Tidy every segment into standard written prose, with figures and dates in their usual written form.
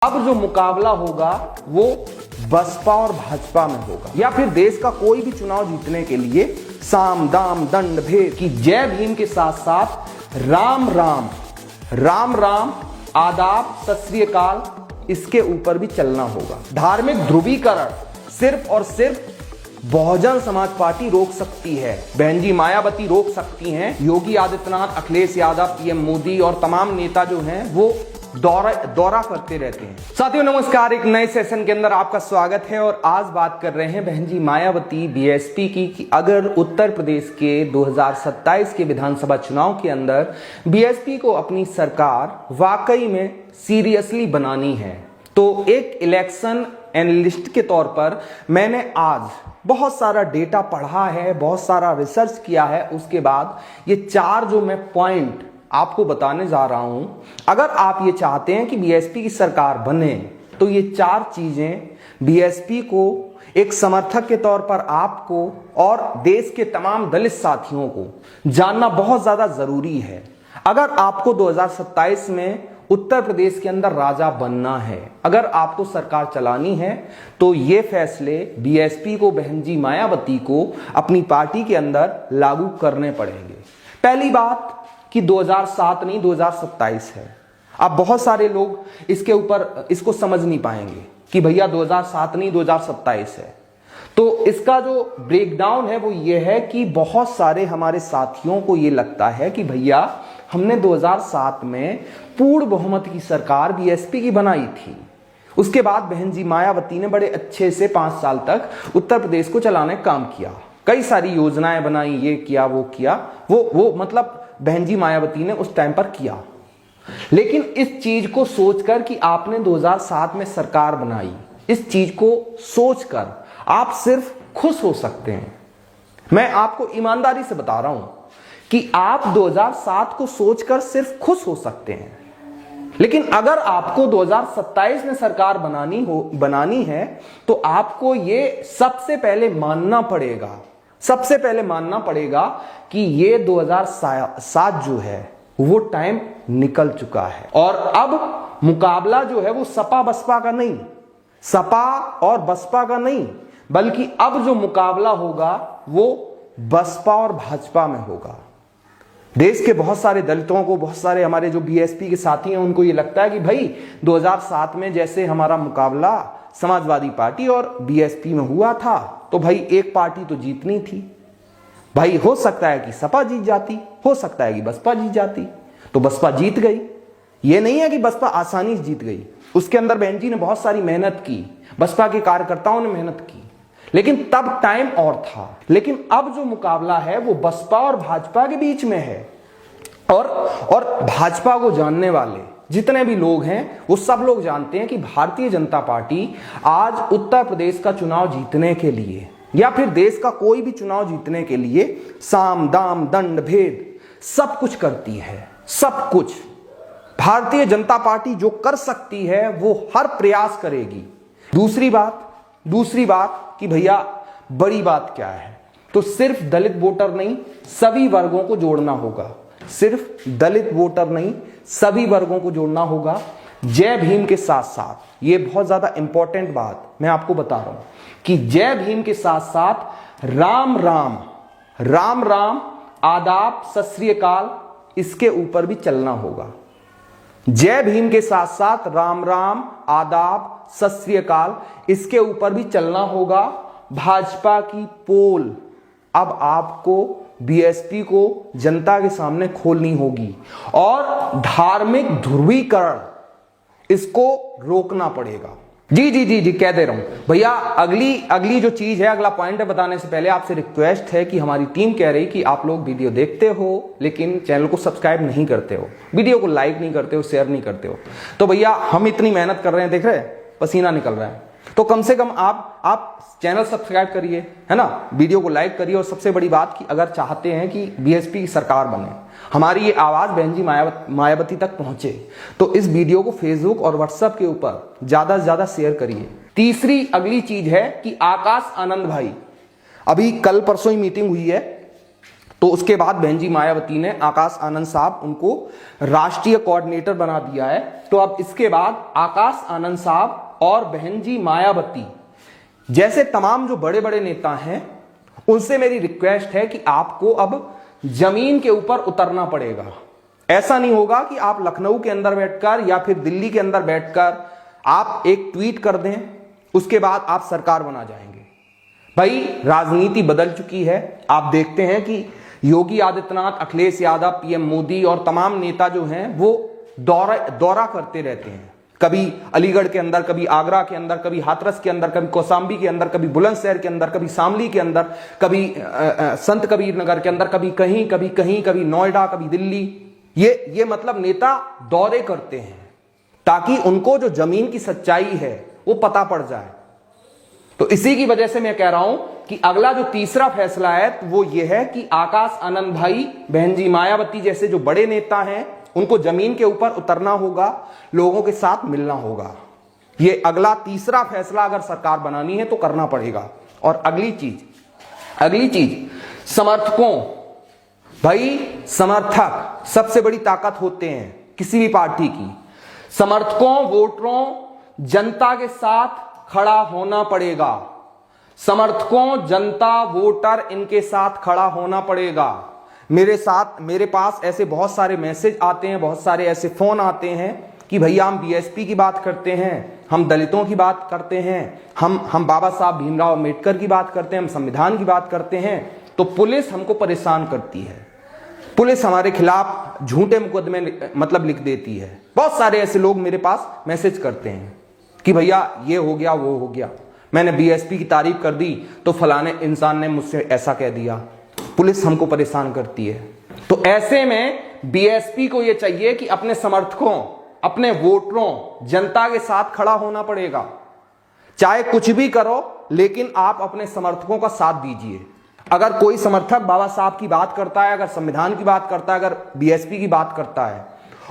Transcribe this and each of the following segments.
अब जो मुकाबला होगा वो बसपा और भाजपा में होगा, या फिर देश का कोई भी चुनाव जीतने के लिए साम दाम दंड भेद की जय भीम के साथ साथ राम राम राम राम आदाब सत श्री अकाल इसके ऊपर भी चलना होगा। धार्मिक ध्रुवीकरण सिर्फ और सिर्फ बहुजन समाज पार्टी रोक सकती है, बहन जी मायावती रोक सकती हैं, योगी आदित्यनाथ, अखिलेश यादव, पीएम मोदी और तमाम नेता जो हैं वो दौरा करते रहते हैं। साथियों नमस्कार, एक नए सेशन के अंदर आपका स्वागत है और आज बात कर रहे हैं बहन जी मायावती बीएसपी की कि अगर उत्तर प्रदेश के 2027 के विधानसभा चुनाव के अंदर बीएसपी को अपनी सरकार वाकई में सीरियसली बनानी है तो एक इलेक्शन एनालिस्ट के तौर पर मैंने आज बहुत सारा डेटा पढ़ा है, बहुत सारा रिसर्च किया है, उसके बाद ये चार जो मैं पॉइंट आपको बताने जा रहा हूं। अगर आप ये चाहते हैं कि बीएसपी की सरकार बने तो ये चार चीजें बीएसपी को एक समर्थक के तौर पर आपको और देश के तमाम दलित साथियों को जानना बहुत ज्यादा जरूरी है। अगर आपको 2027 में उत्तर प्रदेश के अंदर राजा बनना है, अगर आपको सरकार चलानी है तो ये फैसले बीएसपी को, बहन जी मायावती को अपनी पार्टी के अंदर लागू करने पड़ेंगे। पहली बात कि 2007 नहीं 2027 है। अब बहुत सारे लोग इसके ऊपर इसको समझ नहीं पाएंगे कि भैया 2007 नहीं 2027 है। तो इसका जो ब्रेकडाउन है वो ये है कि बहुत सारे हमारे साथियों को ये लगता है कि भैया हमने 2007 में पूर्ण बहुमत की सरकार बीएसपी की बनाई थी, उसके बाद बहन जी मायावती ने बड़े अच्छे से 5 साल तक उत्तर प्रदेश को चलाने का काम किया, कई सारी योजनाएं बनाई, ये किया वो किया, वो मतलब बहन जी मायावती ने उस टाइम पर किया। लेकिन इस चीज को सोचकर कि आपने 2007 में सरकार बनाई, इस चीज को सोचकर आप सिर्फ खुश हो सकते हैं। मैं आपको ईमानदारी से बता रहा हूं कि आप 2007 को सोचकर सिर्फ खुश हो सकते हैं, लेकिन अगर आपको 2027 में सरकार बनानी है तो आपको ये सबसे पहले मानना पड़ेगा कि ये 2007 जो है वो टाइम निकल चुका है और अब मुकाबला जो है वो सपा और बसपा का नहीं, बल्कि अब जो मुकाबला होगा वो बसपा और भाजपा में होगा। देश के बहुत सारे दलितों को, बहुत सारे हमारे जो बीएसपी के साथी हैं उनको ये लगता है कि भाई 2007 में जैसे हमारा मुकाबला समाजवादी पार्टी और बीएसपी में हुआ था तो भाई एक पार्टी तो जीतनी थी, भाई हो सकता है कि सपा जीत जाती, हो सकता है कि बसपा जीत जाती, तो बसपा जीत गई। ये नहीं है कि बसपा आसानी से जीत गई, उसके अंदर बहन जी ने बहुत सारी मेहनत की, बसपा के कार्यकर्ताओं ने मेहनत की, लेकिन तब टाइम और था। लेकिन अब जो मुकाबला है वो बसपा और भाजपा के बीच में है और भाजपा को जानने वाले जितने भी लोग हैं वो सब लोग जानते हैं कि भारतीय जनता पार्टी आज उत्तर प्रदेश का चुनाव जीतने के लिए या फिर देश का कोई भी चुनाव जीतने के लिए साम दाम दंड भेद सब कुछ करती है। सब कुछ भारतीय जनता पार्टी जो कर सकती है वो हर प्रयास करेगी। दूसरी बात कि भैया बड़ी बात क्या है, तो सिर्फ दलित वोटर नहीं सभी वर्गों को जोड़ना होगा, सिर्फ दलित वोटर नहीं सभी वर्गों को जोड़ना होगा। जय भीम के साथ साथ ये बहुत ज्यादा इंपॉर्टेंट बात मैं आपको बता रहा हूं कि जय भीम के साथ साथ राम राम राम राम आदाब सत श्री अकाल इसके ऊपर भी चलना होगा। जय भीम के साथ साथ राम राम आदाब सत श्री अकाल इसके ऊपर भी चलना होगा। भाजपा की पोल अब आपको बीएसपी को जनता के सामने खोलनी होगी और धार्मिक ध्रुवीकरण इसको रोकना पड़ेगा। जी कह दे रहा हूं भैया। अगली जो चीज है, अगला पॉइंट है, बताने से पहले आपसे रिक्वेस्ट है कि हमारी टीम कह रही कि आप लोग वीडियो देखते हो लेकिन चैनल को सब्सक्राइब नहीं करते हो, वीडियो को लाइक नहीं करते हो, शेयर नहीं करते हो। तो भैया हम इतनी मेहनत कर रहे हैं, देख रहे हैं पसीना निकल रहा है, तो कम से कम आप चैनल सब्सक्राइब करिए, है ना, वीडियो को लाइक करिए और सबसे बड़ी बात कि अगर चाहते हैं कि बीएसपी की सरकार बने, हमारी ये आवाज बहन जी मायावती तक पहुंचे, तो इस वीडियो को फेसबुक और व्हाट्सएप के ऊपर ज्यादा से ज्यादा शेयर करिए। तीसरी अगली चीज है कि आकाश आनंद भाई, अभी कल परसों ही मीटिंग हुई है तो उसके बाद बहन जी मायावती ने आकाश आनंद साहब उनको राष्ट्रीय कोऑर्डिनेटर बना दिया है। तो अब इसके बाद आकाश आनंद साहब और बहन जी मायावती जैसे तमाम जो बड़े बड़े नेता हैं उनसे मेरी रिक्वेस्ट है कि आपको अब जमीन के ऊपर उतरना पड़ेगा। ऐसा नहीं होगा कि आप लखनऊ के अंदर बैठकर या फिर दिल्ली के अंदर बैठकर आप एक ट्वीट कर दें, उसके बाद आप सरकार बना जाएंगे। भाई राजनीति बदल चुकी है। आप देखते हैं कि योगी आदित्यनाथ, अखिलेश यादव, पीएम मोदी और तमाम नेता जो हैं वो दौरा करते रहते हैं। कभी अलीगढ़ के अंदर, कभी आगरा के अंदर, कभी हाथरस के अंदर, कभी कौशाम्बी के अंदर, कभी बुलंदशहर के अंदर, कभी शामली के अंदर, कभी संत कबीर नगर के अंदर, कभी कहीं, कभी नोएडा, कभी दिल्ली। ये मतलब नेता दौरे करते हैं ताकि उनको जो जमीन की सच्चाई है वो पता पड़ जाए। तो इसी की वजह से मैं कह रहा हूं कि अगला जो तीसरा फैसला है वो ये है कि आकाश आनंद भाई, बहन जी मायावती जैसे जो बड़े नेता हैं उनको जमीन के ऊपर उतरना होगा, लोगों के साथ मिलना होगा। ये अगला तीसरा फैसला अगर सरकार बनानी है तो करना पड़ेगा। और अगली चीज समर्थकों, भाई समर्थक सबसे बड़ी ताकत होते हैं किसी भी पार्टी की। समर्थकों, वोटरों, जनता के साथ खड़ा होना पड़ेगा। समर्थकों, जनता, वोटर, इनके साथ खड़ा होना पड़ेगा। मेरे पास ऐसे बहुत सारे मैसेज आते हैं, बहुत सारे ऐसे फोन आते हैं कि भैया हम बीएसपी की बात करते हैं, हम दलितों की बात करते हैं, हम बाबा साहब भीमराव अंबेडकर की बात करते हैं, हम संविधान की बात करते हैं, तो पुलिस हमको परेशान करती है। पुलिस हमारे खिलाफ झूठे मुकदमे मतलब लिख देती है। बहुत सारे ऐसे लोग मेरे पास मैसेज करते हैं कि भैया ये हो गया, वो हो गया, मैंने बीएसपी की तारीफ कर दी तो फलाने इंसान ने मुझसे ऐसा कह दिया। पुलिस हमको परेशान करती है। तो ऐसे में बीएसपी को यह चाहिए कि अपने समर्थकों, अपने वोटरों, जनता के साथ खड़ा होना पड़ेगा। चाहे कुछ भी करो, लेकिन आप अपने समर्थकों का साथ दीजिए। अगर कोई समर्थक बाबा साहब की बात करता है, अगर संविधान की बात करता है, अगर बीएसपी की बात करता है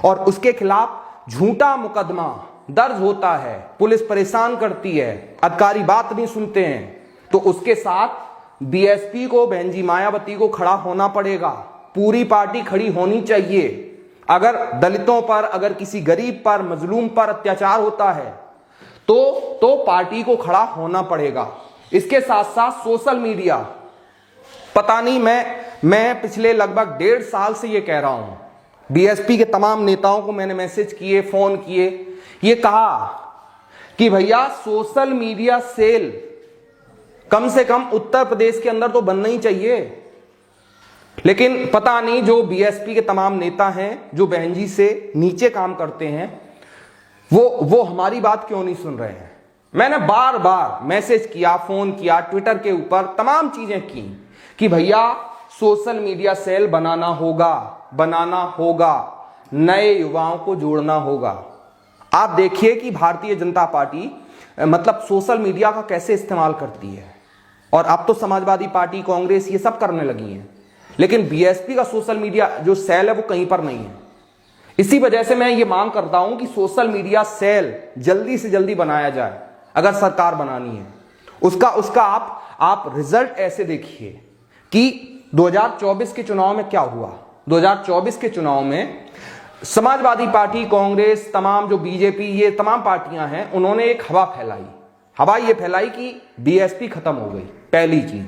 और उसके खिलाफ झूठा मुकदमा दर्ज होता है, पुलिस परेशान करती है, अधिकारी बात नहीं सुनते हैं, तो उसके साथ बीएसपी को, बहन जी मायावती को खड़ा होना पड़ेगा। पूरी पार्टी खड़ी होनी चाहिए। अगर दलितों पर, अगर किसी गरीब पर, मजलूम पर अत्याचार होता है तो पार्टी को खड़ा होना पड़ेगा। इसके साथ साथ सोशल मीडिया, पता नहीं, मैं पिछले लगभग 1.5 साल से ये कह रहा हूं, बीएसपी के तमाम नेताओं को मैंने मैसेज किए, फोन किए, ये कहा कि भैया सोशल मीडिया सेल कम से कम उत्तर प्रदेश के अंदर तो बनना ही चाहिए। लेकिन पता नहीं जो बीएसपी के तमाम नेता हैं, जो बहन जी से नीचे काम करते हैं, वो हमारी बात क्यों नहीं सुन रहे हैं। मैंने बार बार मैसेज किया, फोन किया, ट्विटर के ऊपर तमाम चीजें की कि भैया सोशल मीडिया सेल बनाना होगा, नए युवाओं को जोड़ना होगा। आप देखिए कि भारतीय जनता पार्टी मतलब सोशल मीडिया का कैसे इस्तेमाल करती है, और अब तो समाजवादी पार्टी, कांग्रेस ये सब करने लगी हैं, लेकिन बीएसपी का सोशल मीडिया जो सेल है वो कहीं पर नहीं है। इसी वजह से मैं ये मांग करता हूं कि सोशल मीडिया सेल जल्दी से जल्दी बनाया जाए। अगर सरकार बनानी है, उसका आप रिजल्ट ऐसे देखिए कि 2024 के चुनाव में क्या हुआ। 2024 के चुनाव में समाजवादी पार्टी, कांग्रेस, तमाम जो बीजेपी, ये तमाम पार्टियां हैं, उन्होंने एक हवा ये फैलाई कि बीएसपी खत्म हो गई। पहली चीज,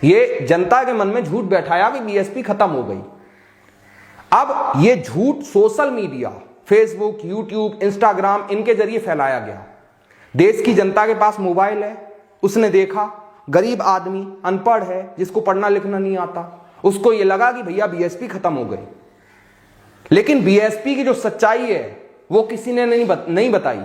ये जनता के मन में झूठ बैठाया कि बीएसपी खत्म हो गई। अब ये झूठ social media, Facebook, YouTube, Instagram, इनके जरिए फैलाया गया। देश की जनता के पास मोबाइल है, उसने देखा, गरीब आदमी, अनपढ़ है, जिसको पढ़ना लिखना नहीं आता, उसको ये लगा कि भैया बीएसपी खत्म हो गई। लेकिन बीएसपी की जो सच्चाई है वो किसी ने नहीं बताई।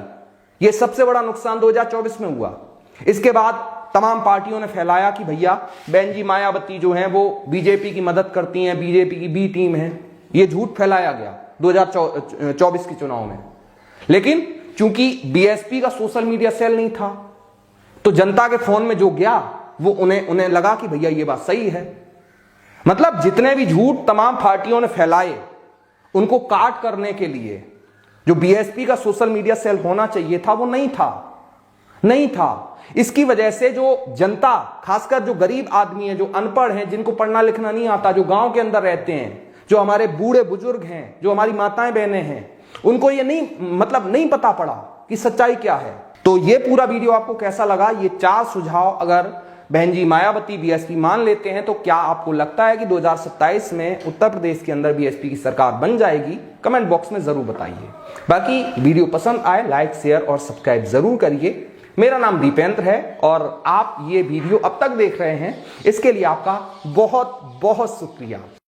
ये सबसे बड़ा नुकसान 2024 में हुआ। इसके बाद तमाम पार्टियों ने फैलाया कि भैया बहन जी मायावती जो हैं वो बीजेपी की मदद करती हैं, बीजेपी की बी टीम है। ये झूठ फैलाया गया 2024 के चुनाव में। लेकिन चूंकि बीएसपी का सोशल मीडिया सेल नहीं था, तो जनता के फोन में जो गया वो उन्हें लगा कि भैया ये बात सही है। मतलब जितने भी झूठ तमाम पार्टियों ने फैलाए, उनको काट करने के लिए जो बीएसपी का सोशल मीडिया सेल होना चाहिए था वो नहीं था। नहीं था। इसकी वजह से जो जनता, खासकर जो गरीब आदमी है, जो अनपढ़ हैं, जिनको पढ़ना लिखना नहीं आता, जो गांव के अंदर रहते हैं, जो हमारे बूढ़े बुजुर्ग हैं, जो हमारी माताएं बहनें हैं, उनको ये नहीं पता पड़ा कि सच्चाई क्या है। तो ये पूरा वीडियो आपको कैसा लगा? ये 4 सुझाव अगर बहन जी मायावती बीएसपी मान लेते हैं तो क्या आपको लगता है कि 2027 में उत्तर प्रदेश के अंदर बीएसपी की सरकार बन जाएगी? कमेंट बॉक्स में जरूर बताइए। बाकी वीडियो पसंद आए लाइक शेयर और सब्सक्राइब जरूर करिए। मेरा नाम दीपेंद्र है और आप ये वीडियो अब तक देख रहे हैं, इसके लिए आपका बहुत बहुत शुक्रिया।